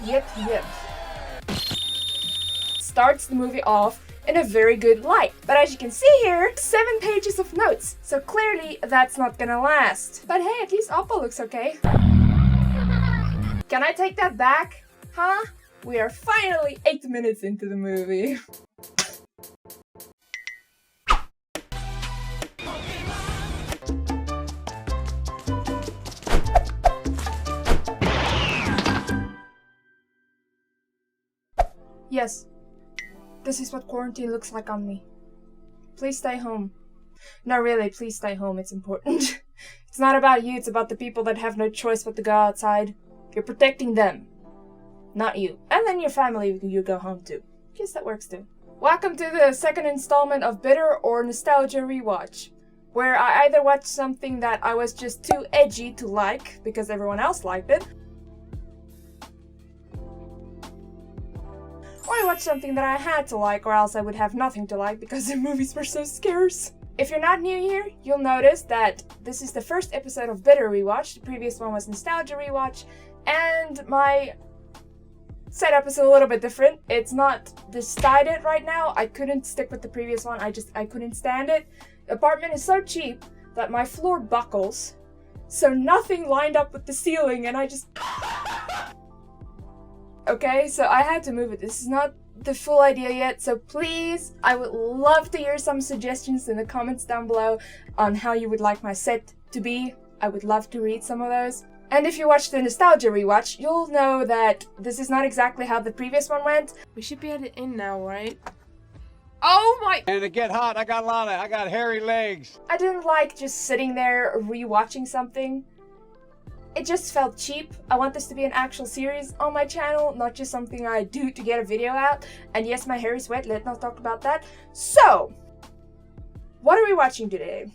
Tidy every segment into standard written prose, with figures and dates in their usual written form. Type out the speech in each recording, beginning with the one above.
Yep. Starts the movie off in a very good light. But as you can see here, 7 pages of notes. So clearly that's not gonna last. But hey, at least Appa looks okay. Can I take that back? Huh? We are finally 8 minutes into the movie. Yes, this is what quarantine looks like on me. Please stay home. No, really, please stay home, it's important. It's not about you, it's about the people that have no choice but to go outside. You're protecting them, not you. And then your family you go home to. Guess that works too. Welcome to the second installment of Bitter or Nostalgia Rewatch, where I either watch something that I was just too edgy to like because everyone else liked it, or I watched something that I had to like or else I would have nothing to like because the movies were so scarce. If you're not new here, you'll notice that this is the first episode of Bitter Rewatch. The previous one was Nostalgia Rewatch, and my setup is a little bit different. It's not decided right now. I couldn't stick with the previous one. I couldn't stand it. The apartment is so cheap that my floor buckles, so nothing lined up with the ceiling, and I just... Okay, so I had to move it. This is not the full idea yet, so please, I would love to hear some suggestions in the comments down below on how you would like my set to be. I would love to read some of those. And if you watched the Nostalgia Rewatch, you'll know that this is not exactly how the previous one went. We should be at the end now, right? Oh my... And to get hot, I got hairy legs. I didn't like just sitting there rewatching something. It just felt cheap. I want this to be an actual series on my channel, not just something I do to get a video out. And yes, my hair is wet, let's not talk about that. So, what are we watching today?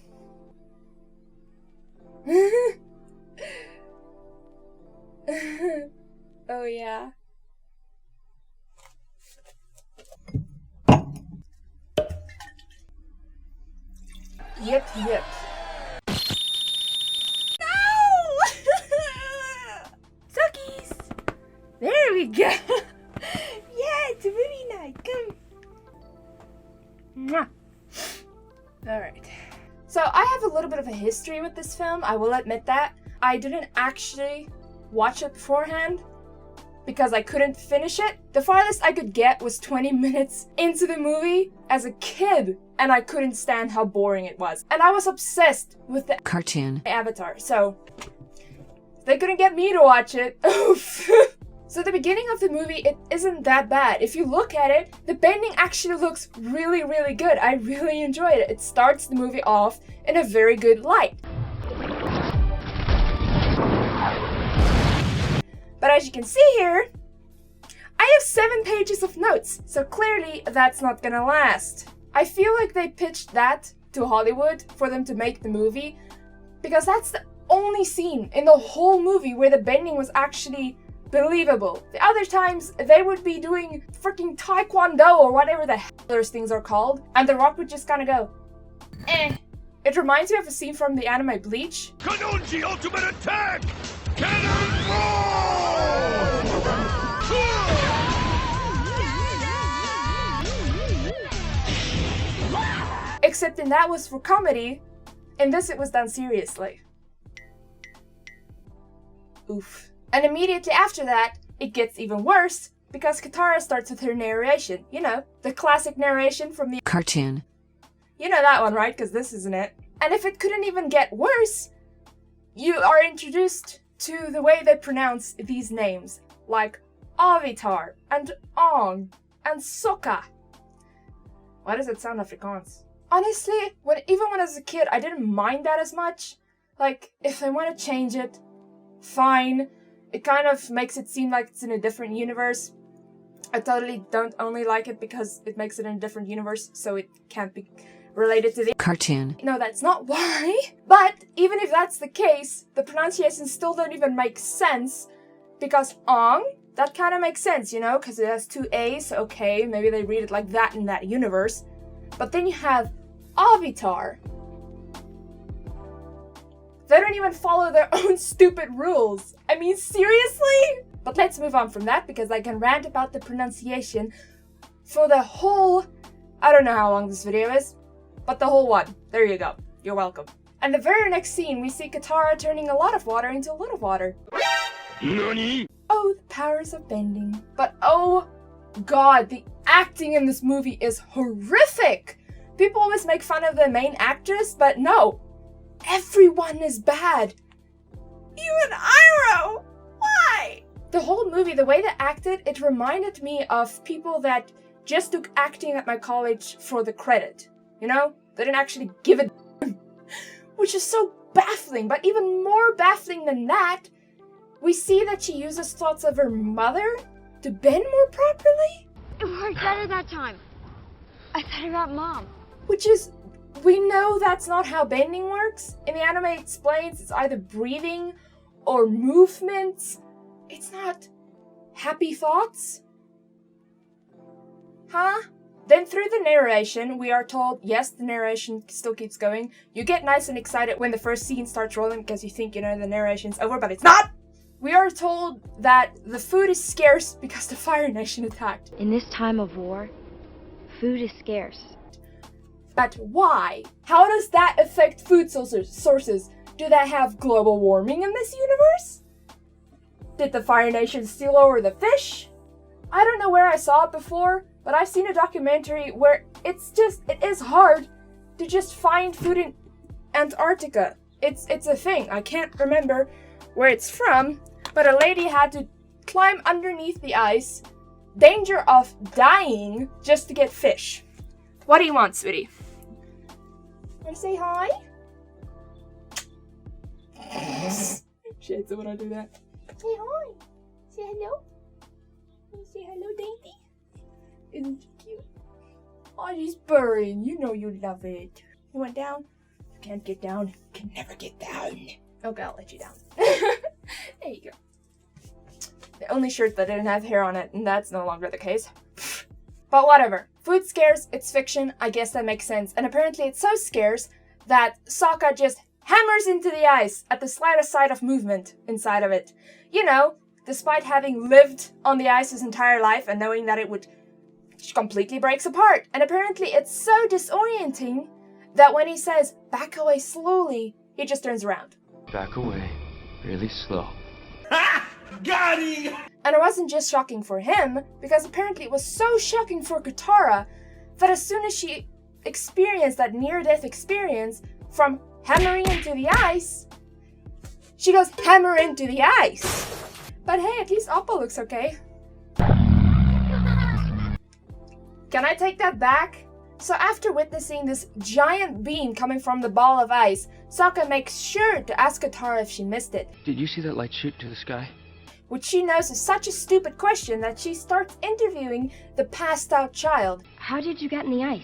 Oh yeah. Yep. There we go! Yeah, it's a movie night, come! Mwah. Alright. So I have a little bit of a history with this film, I will admit that. I didn't actually watch it beforehand because I couldn't finish it. The farthest I could get was 20 minutes into the movie as a kid, and I couldn't stand how boring it was. And I was obsessed with the cartoon Avatar, so they couldn't get me to watch it. Oof. So the beginning of the movie, it isn't that bad. If you look at it, the bending actually looks really, really good. I really enjoyed it. It starts the movie off in a very good light. But as you can see here, I have 7 pages of notes, so clearly that's not gonna last. I feel like they pitched that to Hollywood for them to make the movie, because that's the only scene in the whole movie where the bending was actually believable. The other times, they would be doing freaking taekwondo or whatever the hell those things are called, and The Rock would just kind of go, eh. It reminds me of a scene from the anime Bleach. Kanonji Ultimate Attack! Cannonball! Except in that was for comedy, in this it was done seriously. Oof. And immediately after that, it gets even worse, because Katara starts with her narration. You know, the classic narration from the cartoon. You know that one, right? Because this isn't it. And if it couldn't even get worse, you are introduced to the way they pronounce these names, like Avatar, and Ong, and Sokka. Why does it sound Afrikaans? Honestly, even when I was a kid, I didn't mind that as much. Like, if they want to change it, fine. It kind of makes it seem like it's in a different universe. I totally don't only like it because it makes it in a different universe, so it can't be related to the cartoon. No, that's not why. But even if that's the case, the pronunciations still don't even make sense, because Ong, that kind of makes sense, you know, because it has 2 A's. Okay, maybe they read it like that in that universe. But then you have Avatar. They don't even follow their own stupid rules. I mean, seriously? But let's move on from that because I can rant about the pronunciation for the whole... I don't know how long this video is, but the whole one. There you go. You're welcome. And the very next scene, we see Katara turning a lot of water into a little water. NANI? Oh, the powers of bending. But oh god, the acting in this movie is horrific! People always make fun of the main actress, but no. Everyone is bad. Even Iroh! Why? The whole movie, the way they acted, it reminded me of people that just took acting at my college for the credit. You know? They didn't actually give it which is so baffling, but even more baffling than that, we see that she uses thoughts of her mother to bend more properly? It worked better that time. I thought about Mom. Which is, we know that's not how bending works. In the anime it explains it's either breathing or movements. It's not happy thoughts. Huh? Then through the narration, we are told, yes, the narration still keeps going. You get nice and excited when the first scene starts rolling because you think, you know, the narration's over, but it's not! We are told that the food is scarce because the Fire Nation attacked. In this time of war, food is scarce. But why? How does that affect food sources? Do they have global warming in this universe? Did the Fire Nation steal over the fish? I don't know where I saw it before, but I've seen a documentary where it is hard to just find food in Antarctica. It's a thing. I can't remember where it's from, but a lady had to climb underneath the ice, danger of dying, just to get fish. What do you want, sweetie? Want to say hi? She hates it when I do that. Say hi. Say hello. Say hello, Dainty. Isn't she cute? Oh, she's purring. You know you love it. You went down? You can't get down. You can never get down. Okay, I'll let you down. There you go. The only shirt that didn't have hair on it, and that's no longer the case. But whatever. Food scarce, it's fiction, I guess that makes sense. And apparently it's so scarce that Sokka just hammers into the ice at the slightest sign of movement inside of it. You know, despite having lived on the ice his entire life and knowing that it would completely breaks apart. And apparently it's so disorienting that when he says, back away slowly, he just turns around. Back away, really slow. Ha! Got him! And it wasn't just shocking for him, because apparently it was so shocking for Katara that as soon as she experienced that near-death experience from hammering into the ice, she goes, hammer into the ice! But hey, at least Appa looks okay. Can I take that back? So after witnessing this giant beam coming from the ball of ice, Sokka makes sure to ask Katara if she missed it. Did you see that light shoot to the sky? Which she knows is such a stupid question that she starts interviewing the passed out child. How did you get in the ice?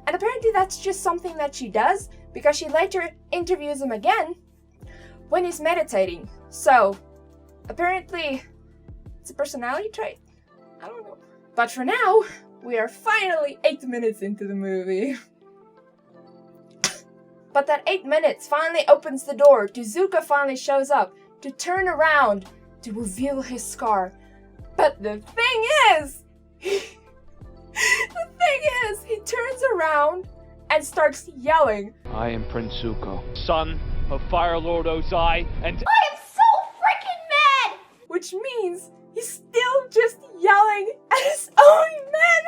And apparently that's just something that she does because she later interviews him again when he's meditating. So, apparently it's a personality trait. I don't know. But for now, we are finally 8 minutes into the movie. But that 8 minutes finally opens the door to Zuko finally shows up to turn around to reveal his scar. But the thing is, he turns around and starts yelling. I am Prince Zuko. Son of Fire Lord Ozai and... I am so freaking mad! Which means he's still just yelling at his own men!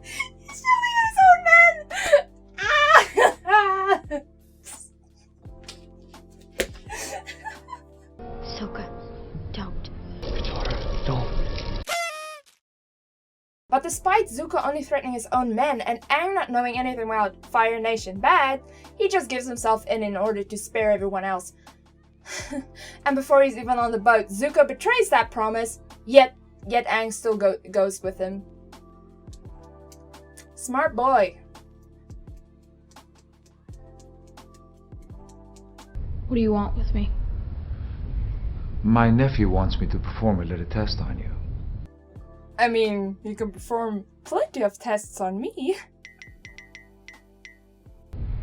He's yelling at his own men! Ah! Sokka, don't. Katara, don't. But despite Zuko only threatening his own men and Aang not knowing anything about Fire Nation bad, he just gives himself in order to spare everyone else. And before he's even on the boat, Zuko betrays that promise, yet Aang still goes with him. Smart boy. What do you want with me? My nephew wants me to perform a little test on you. I mean, you can perform plenty of tests on me.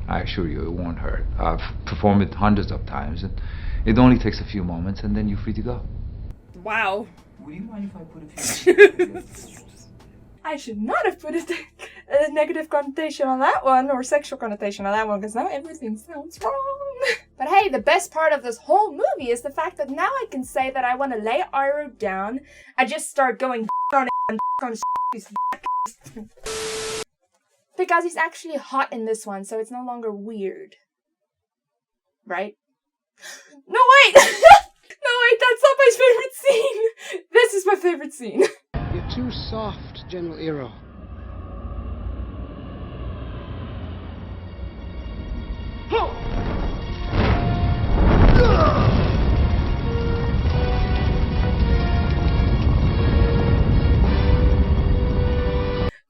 I assure you it won't hurt. I've performed it hundreds of times and It only takes a few moments and then you're free to go. Wow. Would you mind if I put a few... I should not have put a negative connotation on that one, or sexual connotation on that one, because now everything sounds wrong. But hey, the best part of this whole movie is the fact that now I can say that I want to lay Iroh down. I just start going on it and on these because he's actually hot in this one, so it's no longer weird. Right? No, wait! No, wait, that's not my favorite scene! This is my favorite scene. You're too soft, General Iroh.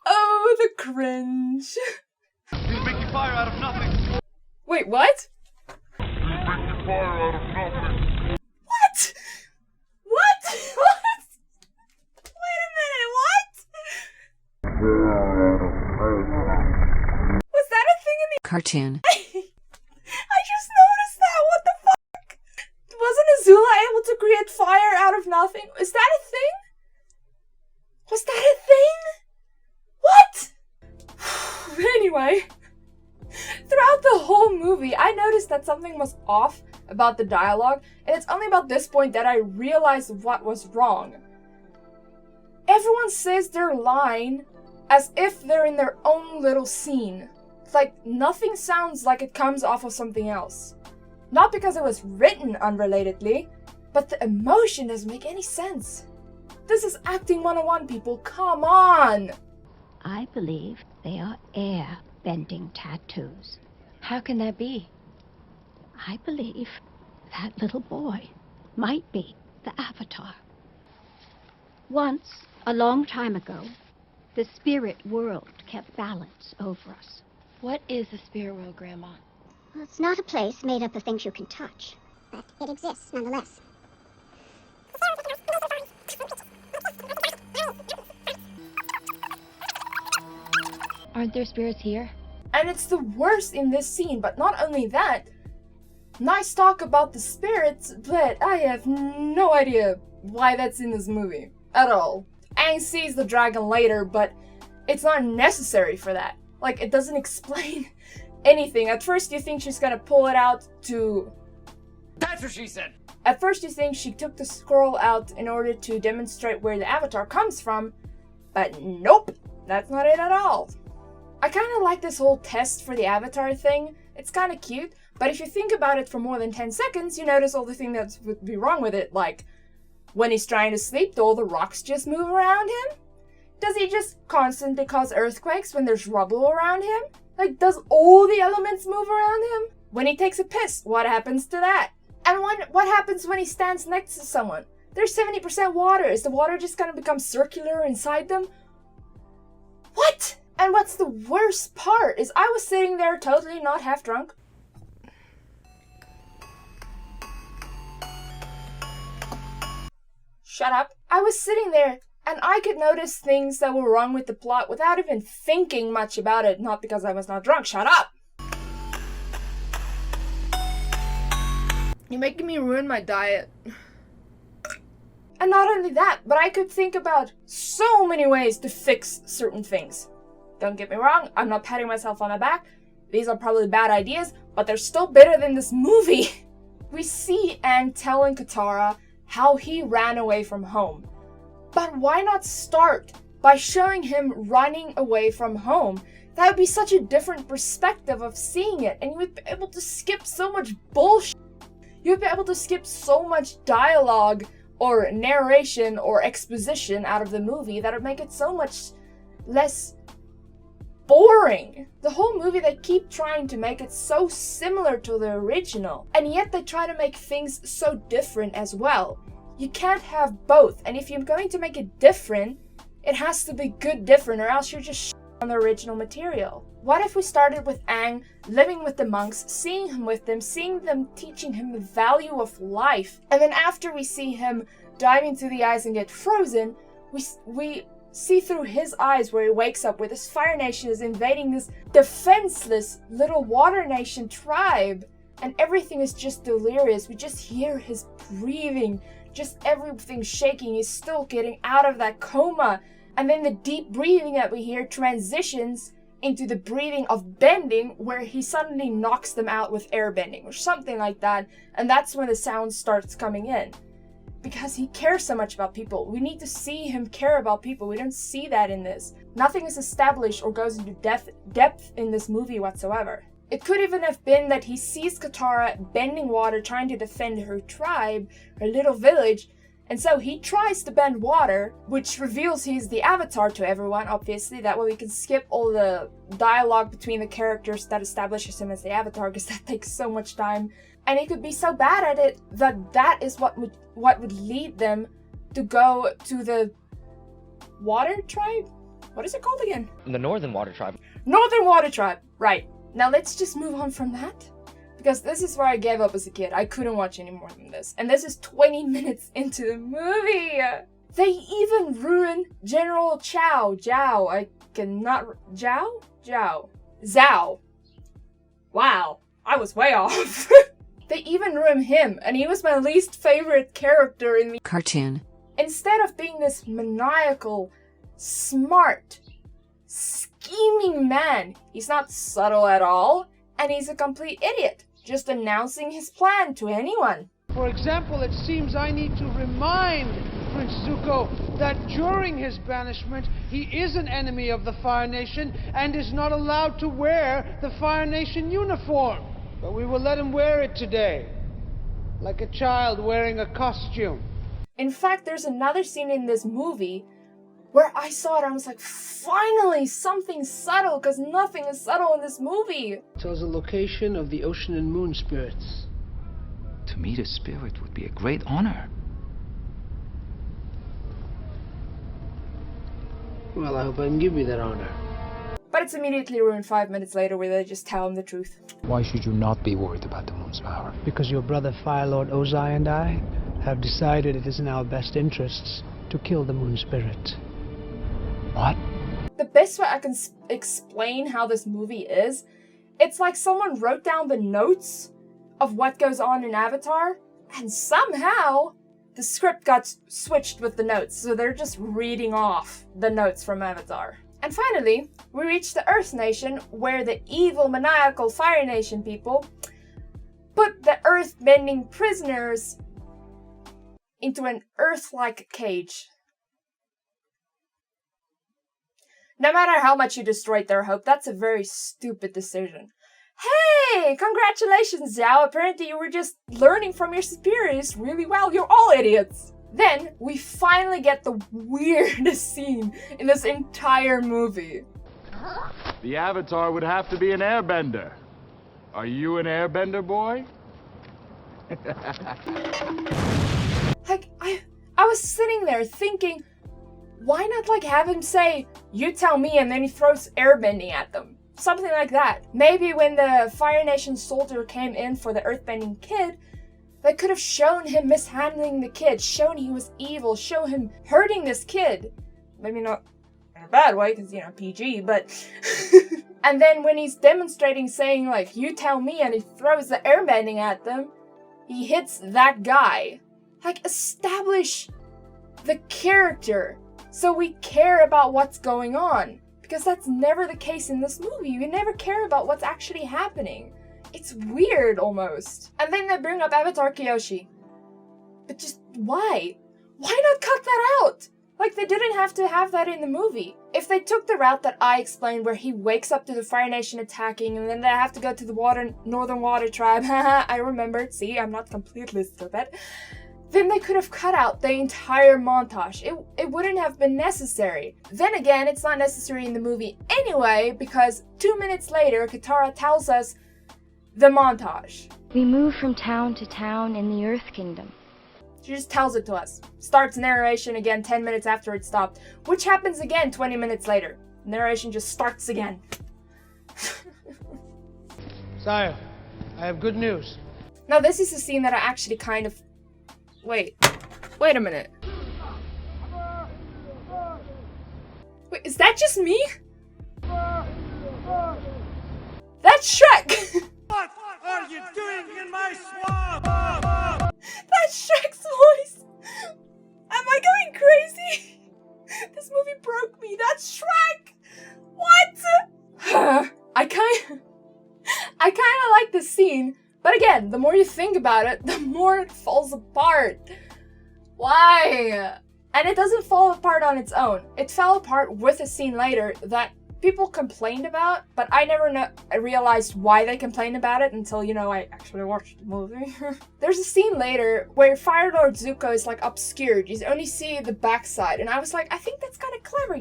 Oh, the cringe. He's making fire out of nothing. Wait, what? He's making fire out of nothing. What? What? What? Wait a minute, what? Was that a thing in the cartoon? I just noticed that, what the fuck? Wasn't Azula able to create fire out of nothing? Is that a thing? Was that a thing? What? Anyway, throughout the whole movie, I noticed that something was off about the dialogue, and it's only about this point that I realized what was wrong. Everyone says their line as if they're in their own little scene. It's like nothing sounds like it comes off of something else. Not because it was written unrelatedly, but the emotion doesn't make any sense. This is acting 101, people, come on! I believe they are air-bending tattoos. How can that be? I believe that little boy might be the Avatar. Once, a long time ago, the spirit world kept balance over us. What is the spirit world, Grandma? Well, it's not a place made up of things you can touch, but it exists nonetheless. Aren't there spirits here? And it's the worst in this scene, but not only that, nice talk about the spirits, but I have no idea why that's in this movie at all. Aang sees the dragon later, but it's not necessary for that. Like, it doesn't explain anything. At first you think she's gonna pull it out to... That's what she said. At first you think she took the scroll out in order to demonstrate where the Avatar comes from, but nope, that's not it at all. I kind of like this whole test for the Avatar thing. It's kind of cute, but if you think about it for more than 10 seconds, you notice all the things that would be wrong with it, like when he's trying to sleep, do all the rocks just move around him? Does he just constantly cause earthquakes when there's rubble around him? Like, does all the elements move around him? When he takes a piss, what happens to that? And what happens when he stands next to someone? There's 70% water. Is the water just gonna become circular inside them? What? And what's the worst part is I was sitting there totally not half drunk. Shut up. I was sitting there and I could notice things that were wrong with the plot without even thinking much about it. Not because I was not drunk. Shut up. You're making me ruin my diet. And not only that, but I could think about so many ways to fix certain things. Don't get me wrong, I'm not patting myself on the back. These are probably bad ideas, but they're still better than this movie. We see Aang telling Katara how he ran away from home. But why not start by showing him running away from home? That would be such a different perspective of seeing it, and you would be able to skip so much bullshit. You would be able to skip so much dialogue or narration or exposition out of the movie that would make it so much less boring. The whole movie, they keep trying to make it so similar to the original, and yet they try to make things so different as well. You can't have both, and if you're going to make it different, it has to be good different, or else you're just on the original material. What if we started with Aang living with the monks, seeing him with them, seeing them teaching him the value of life, and then after we see him dive into the ice and get frozen, we see through his eyes where he wakes up where this Fire Nation is invading this defenseless little Water Nation tribe and everything is just delirious. We just hear his breathing, just everything shaking. He's still getting out of that coma. And then the deep breathing that we hear transitions into the breathing of bending, where he suddenly knocks them out with airbending or something like that. And that's when the sound starts coming in. Because he cares so much about people. We need to see him care about people. We don't see that in this. Nothing is established or goes into depth in this movie whatsoever. It could even have been that he sees Katara bending water trying to defend her tribe, her little village, and so he tries to bend water, which reveals he's the Avatar to everyone, obviously. That way we can skip all the dialogue between the characters that establishes him as the Avatar, because that takes so much time. And he could be so bad at it that that is what would lead them to go to the Water Tribe? What is it called again? The Northern Water Tribe. Northern Water Tribe, right. Now let's just move on from that, because this is where I gave up as a kid. I couldn't watch any more than this. And this is 20 minutes into the movie. They even ruin General Zhao. I cannot... Zhao. Wow, I was way off. They even ruin him, and he was my least favorite character in the cartoon. Instead of being this maniacal, smart, scheming man, he's not subtle at all, and he's a complete idiot, just announcing his plan to anyone. For example, it seems I need to remind Prince Zuko that during his banishment, he is an enemy of the Fire Nation and is not allowed to wear the Fire Nation uniform. But we will let him wear it today, like a child wearing a costume. In fact, there's another scene in this movie where I saw it and I was like, finally, something subtle, because nothing is subtle in this movie. It tells the location of the ocean and moon spirits. To meet a spirit would be a great honor. Well, I hope I can give you that honor. But it's immediately ruined 5 minutes later where they just tell him the truth. Why should you not be worried about the moon's power? Because your brother Fire Lord Ozai and I have decided it is in our best interests to kill the moon spirit. What? The best way I can explain how this movie is, it's like someone wrote down the notes of what goes on in Avatar, and somehow the script got switched with the notes, so they're just reading off the notes from Avatar. And finally, we reach the Earth Nation, where the evil, maniacal Fire Nation people put the earth-bending prisoners into an Earth-like cage. No matter how much you destroyed their hope, that's a very stupid decision. Hey, congratulations, Zhao. Apparently you were just learning from your superiors really well. You're all idiots. Then, we finally get the weirdest scene in this entire movie. The Avatar would have to be an airbender. Are you an airbender, boy? Like, I was sitting there thinking, why not like have him say, you tell me, and then he throws airbending at them. Something like that. Maybe when the Fire Nation soldier came in for the earthbending kid, they could have shown him mishandling the kid, shown he was evil, show him hurting this kid. Maybe not in a bad way, because, you know, PG, but... And then when he's demonstrating saying, like, you tell me, and he throws the airbending at them, he hits that guy. Like, establish the character so we care about what's going on. Because that's never the case in this movie. We never care about what's actually happening. It's weird, almost. And then they bring up Avatar Kyoshi. But just, why? Why not cut that out? Like, they didn't have to have that in the movie. If they took the route that I explained, where he wakes up to the Fire Nation attacking, and then they have to go to the Northern Water Tribe, haha, I remembered, see, I'm not completely stupid, then they could have cut out the entire montage. It wouldn't have been necessary. Then again, it's not necessary in the movie anyway, because 2 minutes later, Katara tells us the montage. We move from town to town in the Earth Kingdom. She just tells it to us. Starts narration again 10 minutes after it stopped, which happens again 20 minutes later. Narration just starts again. Sire, I have good news. Now this is a scene that I actually kind of... Wait a minute. Wait, is that just me? That's Shrek! What are you doing in my swamp? That's Shrek's voice! Am I going crazy? This movie broke me. That's Shrek! What? I kind of like this scene, but again, the more you think about it, the more it falls apart. Why? And it doesn't fall apart on its own. It fell apart with a scene later that people complained about, but I never realized why they complained about it until, I actually watched the movie. There's a scene later where Fire Lord Zuko is like obscured. You only see the backside, and I was like, I think that's kind of clever,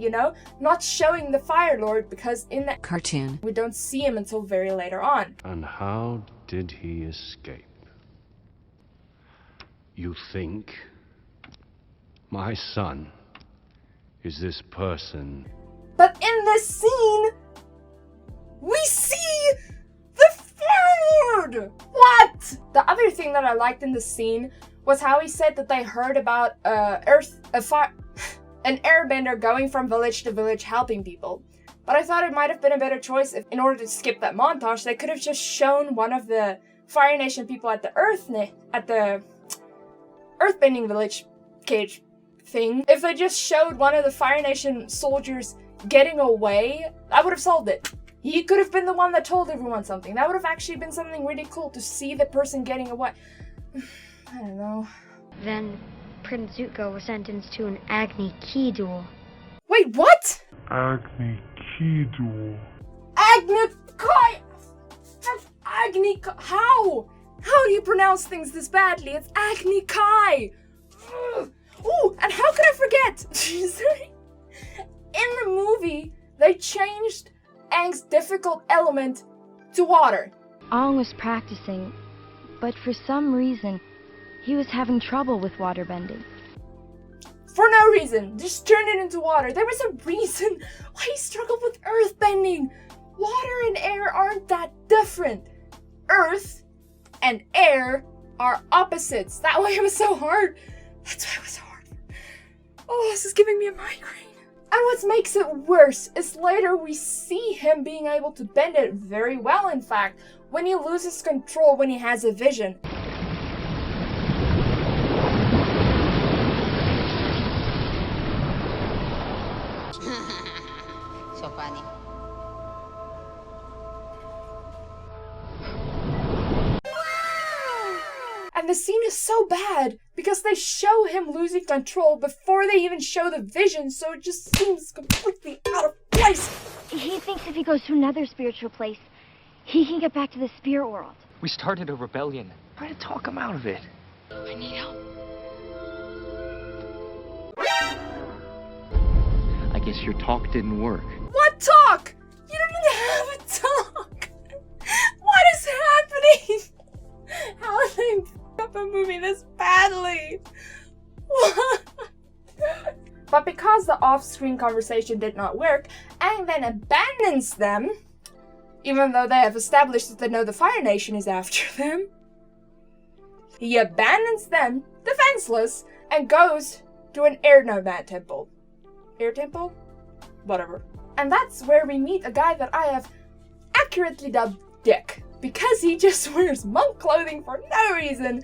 not showing the Fire Lord, because in the cartoon we don't see him until very later on. And how did he escape? You think my son is this person? But in this scene, we see the Fire Lord! What? The other thing that I liked in the scene was how he said that they heard about an airbender going from village to village helping people. But I thought it might have been a better choice if, in order to skip that montage, they could have just shown one of the Fire Nation people at the Earthbending village cage thing. If they just showed one of the Fire Nation soldiers getting away, I would have solved it. He could have been the one that told everyone something. That would have actually been something really cool to see the person getting away. I don't know. Then Prince Zuko was sentenced to an Agni Ki duel. Wait, what? Agni Ki duel. Agni Kai! Agni Kai! How? How do you pronounce things this badly? It's Agni Kai! Ooh, and how could I forget? Sorry. In the movie, they changed Aang's difficult element to water. Aang was practicing, but for some reason, he was having trouble with waterbending. For no reason, just turn it into water. There was a reason why he struggled with earthbending. Water and air aren't that different. Earth and air are opposites. That why it was so hard. That's why it was so hard. Oh, this is giving me a migraine. And what makes it worse is later we see him being able to bend it very well, in fact, when he loses control when he has a vision. So funny. And the scene is so bad because they show him losing control before they even show the vision, so it just seems completely out of place. He thinks if he goes to another spiritual place, he can get back to the spirit world. We started a rebellion. Try to talk him out of it. I need help. I guess your talk didn't work. What talk? You didn't have a talk. What is happening? How are they up a movie this badly? What? But because the off-screen conversation did not work, Aang then abandons them, even though they have established that they know the Fire Nation is after them. He abandons them, defenseless, and goes to an air nomad temple. Air temple? Whatever. And that's where we meet a guy that I have accurately dubbed Dick, because he just wears monk clothing for no reason,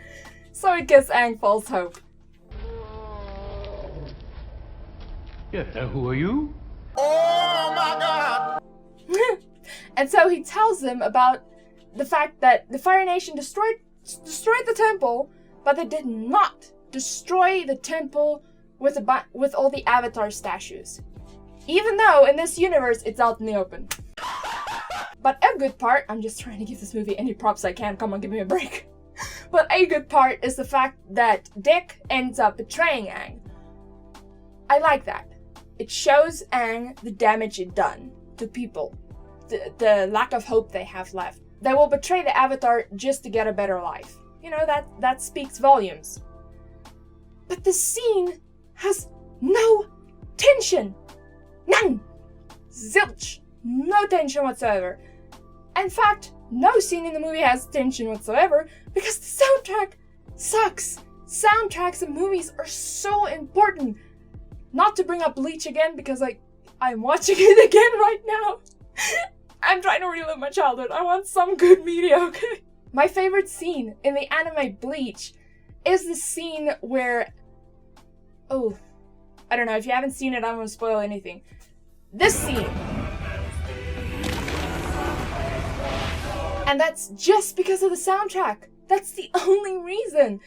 so it gives Aang false hope. Yeah, who are you? Oh my god! And so he tells him about the fact that the Fire Nation destroyed the temple, but they did not destroy the temple with all the Avatar statues. Even though in this universe it's out in the open. But a good part, I'm just trying to give this movie any props I can, come on, give me a break. But a good part is the fact that Dick ends up betraying Aang. I like that. It shows Aang the damage it done to people. The lack of hope they have left. They will betray the Avatar just to get a better life. You know, that speaks volumes. But the scene has no tension. None! Zilch! No tension whatsoever. In fact, no scene in the movie has tension whatsoever because the soundtrack sucks. Soundtracks in movies are so important. Not to bring up Bleach again because I'm watching it again right now. I'm trying to relive my childhood. I want some good media, okay? My favorite scene in the anime Bleach is the scene where... Oh, I don't know. If you haven't seen it, I'm gonna spoil anything. This scene. And that's just because of the soundtrack. That's the only reason.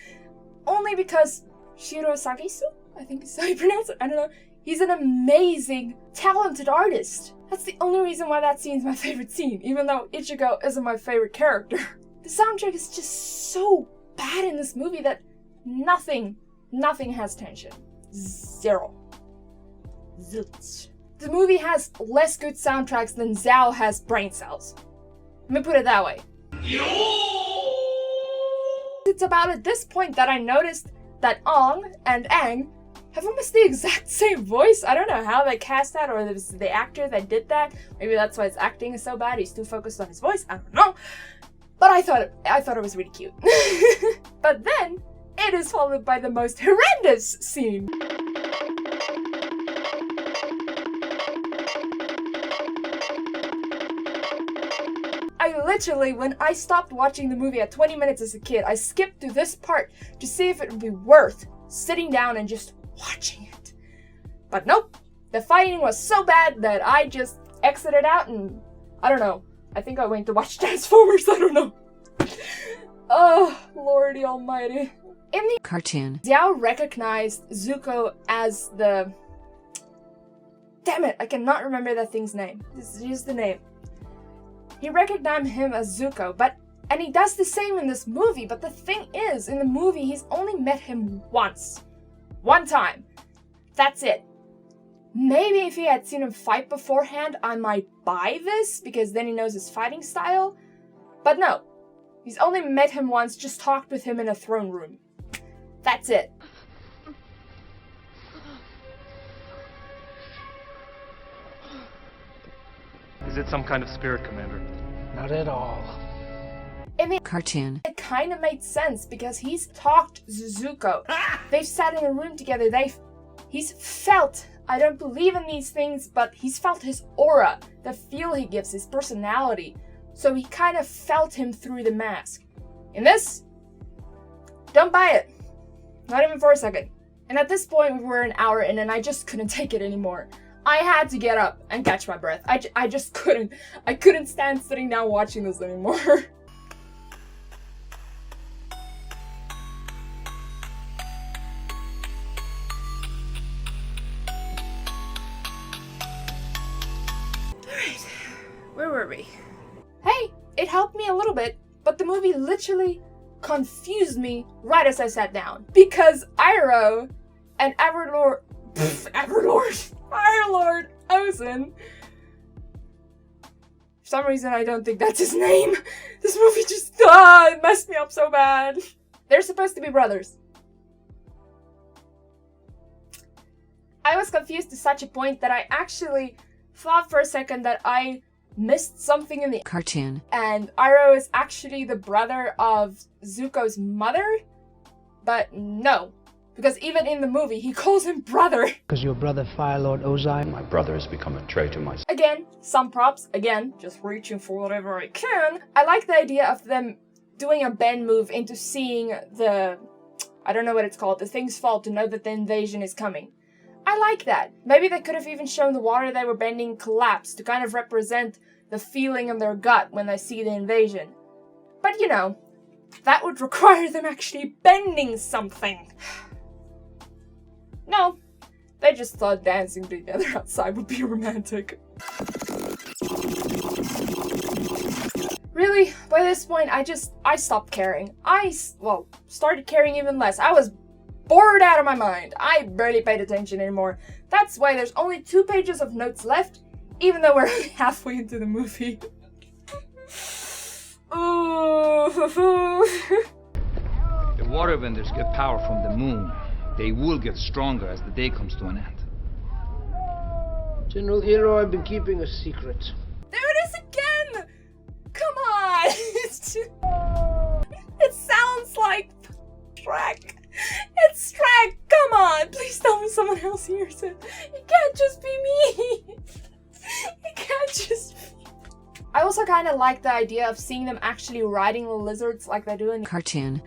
Only because Shiro Sagisu, I think is how you pronounce it. I don't know. He's an amazing, talented artist. That's the only reason why that scene is my favorite scene, even though Ichigo isn't my favorite character. The soundtrack is just so bad in this movie that nothing has tension. Zero. Zilch. The movie has less good soundtracks than Zhao has brain cells. Let me put it that way. It's about at this point that I noticed that Ong and Aang have almost the exact same voice. I don't know how they cast that, or it was the actor that did that. Maybe that's why his acting is so bad. He's too focused on his voice. I don't know. But I thought it was really cute. But then it is followed by the most horrendous scene. I literally, when I stopped watching the movie at 20 minutes as a kid, I skipped to this part to see if it would be worth sitting down and just watching it. But nope, the fighting was so bad that I just exited out and, I don't know, I think I went to watch Transformers, I don't know. Oh, Lordy almighty. In the cartoon, Xiao recognized Zuko as the... Damn it, I cannot remember that thing's name. This is just the name. He recognized him as Zuko, and he does the same in this movie, but the thing is, in the movie, he's only met him once. One time. That's it. Maybe if he had seen him fight beforehand, I might buy this, because then he knows his fighting style. But no. He's only met him once, just talked with him in a throne room. That's it. Is it some kind of spirit, Commander? Not at all. In the cartoon, it kind of made sense because he's talked Zuko. They've sat in a room together. He's felt, I don't believe in these things, but he's felt his aura, the feel he gives, his personality. So he kind of felt him through the mask. In this, don't buy it. Not even for a second. And at this point, we were an hour in and I just couldn't take it anymore. I had to get up and catch my breath. I just couldn't. I couldn't stand sitting down watching this anymore. Alright, where were we? Hey, it helped me a little bit, but the movie literally confused me right as I sat down. Because Iroh and Firelord Ozen. For some reason, I don't think that's his name. This movie just, it messed me up so bad. They're supposed to be brothers. I was confused to such a point that I actually thought for a second that I missed something in the cartoon. And Iroh is actually the brother of Zuko's mother. But no. Because even in the movie, he calls him brother. Because your brother Firelord Ozai. My brother has become a traitor myself. Again, some props. Again, just reaching for whatever I can. I like the idea of them doing a bend move into seeing the... I don't know what it's called. The thing's fall to know that the invasion is coming. I like that. Maybe they could have even shown the water they were bending collapse to kind of represent the feeling in their gut when they see the invasion. But you know, that would require them actually bending something. No, they just thought dancing together outside would be romantic. Really, by this point, I stopped caring. Started caring even less. I was bored out of my mind. I barely paid attention anymore. That's why there's only 2 pages of notes left, even though we're halfway into the movie. Ooh. The waterbenders get power from the moon. They will get stronger as the day comes to an end. General Hero, I've been keeping a secret. There it is again! Come on! It sounds like Shrek. It's Shrek! Come on! Please tell me someone else hears it. It can't just be me! It can't just be... also kind of like the idea of seeing them actually riding the lizards like they do in the cartoon.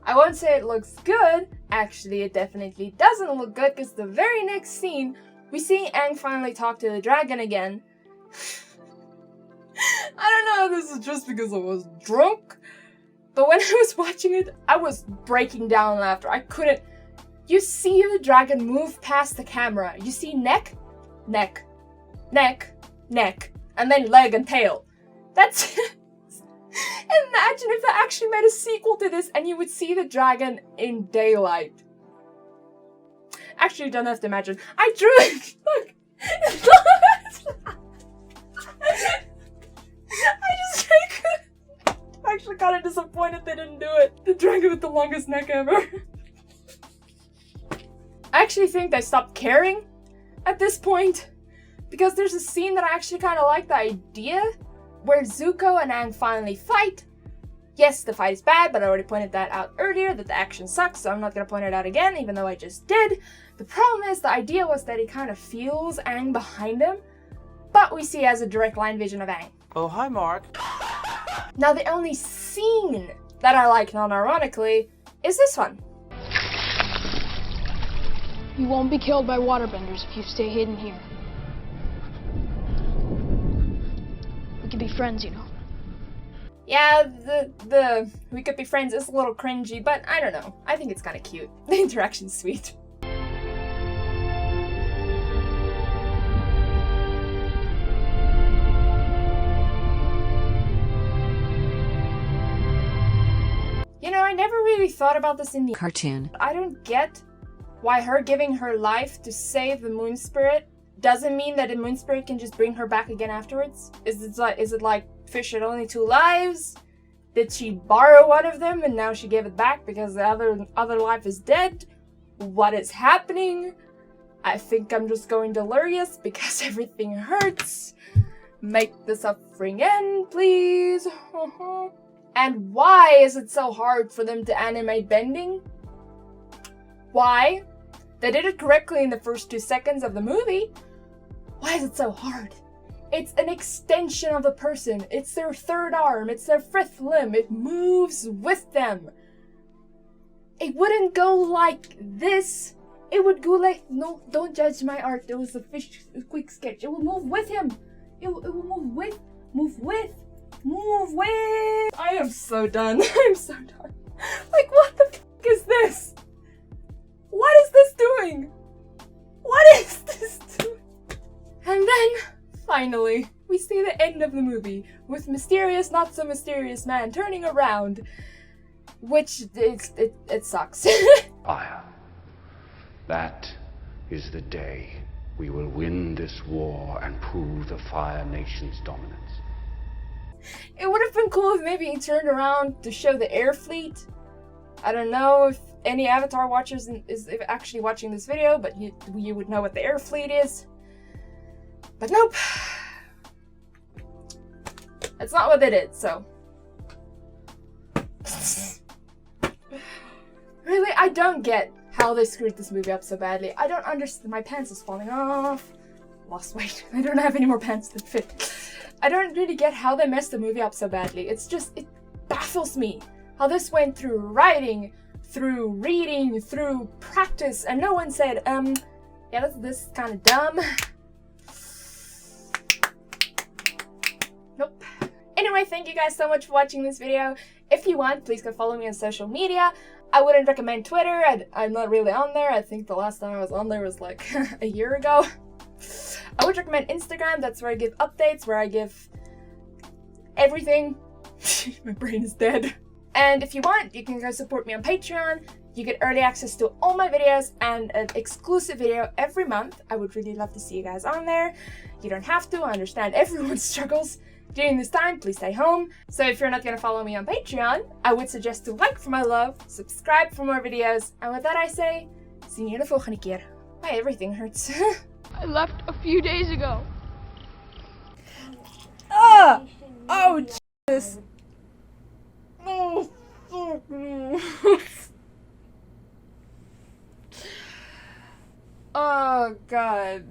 I won't say it looks good. Actually, it definitely doesn't look good, because the very next scene, we see Aang finally talk to the dragon again. I don't know if this is just because I was drunk, but when I was watching it, I was breaking down laughter. I couldn't. You see the dragon move past the camera. You see neck, neck, neck, neck, and then leg and tail. That's... Imagine if they actually made a sequel to this and you would see the dragon in daylight. Actually, you don't have to imagine. I drew it! Look! I'm actually kind of disappointed they didn't do it. The dragon with the longest neck ever. I actually think they stopped caring at this point, because there's a scene that I actually kind of like the idea, where Zuko and Aang finally fight. Yes, the fight is bad, but I already pointed that out earlier, that the action sucks, so I'm not going to point it out again, even though I just did. The problem is, the idea was that he kind of feels Aang behind him, but we see he has a direct line vision of Aang. Oh, hi, Mark. Now, the only scene that I like, non-ironically, is this one. You won't be killed by waterbenders if you stay hidden here. We could be friends, you know. Yeah, the we could be friends is a little cringy, but I don't know. I think it's kind of cute. The interaction's sweet. You know, I never really thought about this in the cartoon. I don't get why her giving her life to save the moon spirit doesn't mean that the moon spirit can just bring her back again afterwards. Is it like fish had only 2 lives? Did she borrow one of them and now she gave it back because the other life is dead? What is happening? I think I'm just going delirious because everything hurts. Make the suffering end, please. And why is it so hard for them to animate bending? Why? They did it correctly in the first 2 seconds of the movie. Why is it so hard? It's an extension of the person. It's their 3rd arm. It's their 5th limb. It moves with them. It wouldn't go like this. It would go like, no, don't judge my art. There was a quick sketch. It will move with him. It will move with. I am so done. I'm so done. Like, what the f*** is this? What is this doing? What is this doing? And then, finally, we see the end of the movie with mysterious, not so mysterious man turning around, which it sucks. Fire. That is the day we will win this war and prove the Fire Nation's dominance. It would have been cool if maybe he turned around to show the air fleet. I don't know if any Avatar watchers is actually watching this video, but you would know what the air fleet is. But nope. That's not what they did, so. Really, I don't get how they screwed this movie up so badly. I don't understand. My pants is falling off. Lost weight. I don't have any more pants that fit. I don't really get how they messed the movie up so badly. It's just, it baffles me how this went through writing, through reading, through practice, and no one said, yeah, this is kind of dumb. Nope. Anyway, thank you guys so much for watching this video. If you want, please go follow me on social media. I wouldn't recommend Twitter. I'm not really on there. I think the last time I was on there was like a year ago. I would recommend Instagram. That's where I give updates, where I give everything. My brain is dead. And if you want, you can go support me on Patreon. You get early access to all my videos and an exclusive video every month. I would really love to see you guys on there. You don't have to. I understand everyone struggles during this time. Please stay home. So if you're not going to follow me on Patreon, I would suggest to like for my love, subscribe for more videos, and with that I say, see you de volgende keer. My everything hurts. I left a few days ago. Ah! Oh, Jesus. Oh, fuck me. Oh, God.